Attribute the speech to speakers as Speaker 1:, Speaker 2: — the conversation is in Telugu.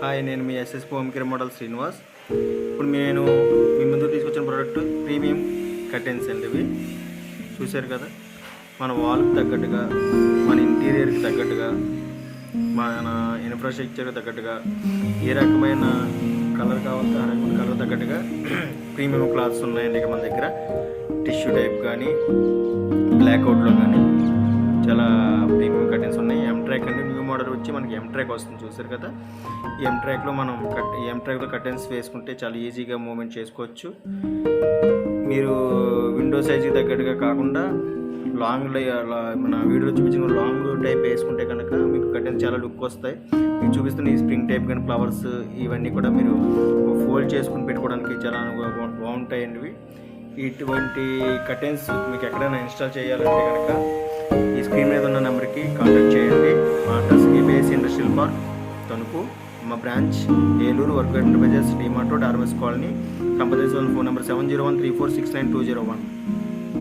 Speaker 1: హాయ్, నేను మీ SS home care model Srinivas. ఇప్పుడు నేను మీ ముందు తీసుకొచ్చిన ప్రోడక్ట్ ప్రీమియం కర్టెన్స్ అండి. ఇవి చూశారు కదా, మన వాల్కి తగ్గట్టుగా, మన ఇంటీరియర్కి తగ్గట్టుగా, మన ఇన్ఫ్రాస్ట్రక్చర్కి తగ్గట్టుగా, ఏ రకమైన కలర్ కావాలి ఆ రకమైన కలర్ తగ్గట్టుగా ప్రీమియం క్లాత్స్ ఉన్నాయండి. ఇక మన దగ్గర టిష్యూ టైప్ కానీ, బ్లాక్అవుట్లో కానీ చాలా ప్రీమియం కర్టెన్స్ ఉన్నాయి. M-Track అండి, న్యూ మోడల్ వచ్చి మనకి M-Track వస్తుంది. చూసారు కదా, ఈ M-Trackలో మనం M-Trackలో కర్టెన్స్ వేసుకుంటే చాలా ఈజీగా మూవ్మెంట్ చేసుకోవచ్చు. మీరు విండో సైజ్కి తగ్గట్టుగా కాకుండా లాంగ్ మన వీడియోలో చూపించిన లాంగ్ టైప్ వేసుకుంటే కనుక మీకు కర్టెన్స్ చాలా లుక్ వస్తాయి. మీకు చూపిస్తున్న ఈ స్ప్రింగ్ టైప్ కానీ ఫ్లవర్స్ ఇవన్నీ కూడా మీరు ఫోల్డ్ చేసుకుని పెట్టుకోవడానికి చాలా బాగుంటాయండి. ఇటువంటి కర్టెన్స్ మీకు ఎక్కడైనా ఇన్స్టాల్ చేయాలంటే కనుక ఈ స్క్రీన్ మీద ఉన్న నెంబర్కి కాంటాక్ట్ చేయండి. మా address ABS industrial park, Tanuku. మా branch Eluru, work enterprises, DMart road, RMS కాలనీ. Company phone number 7013469201.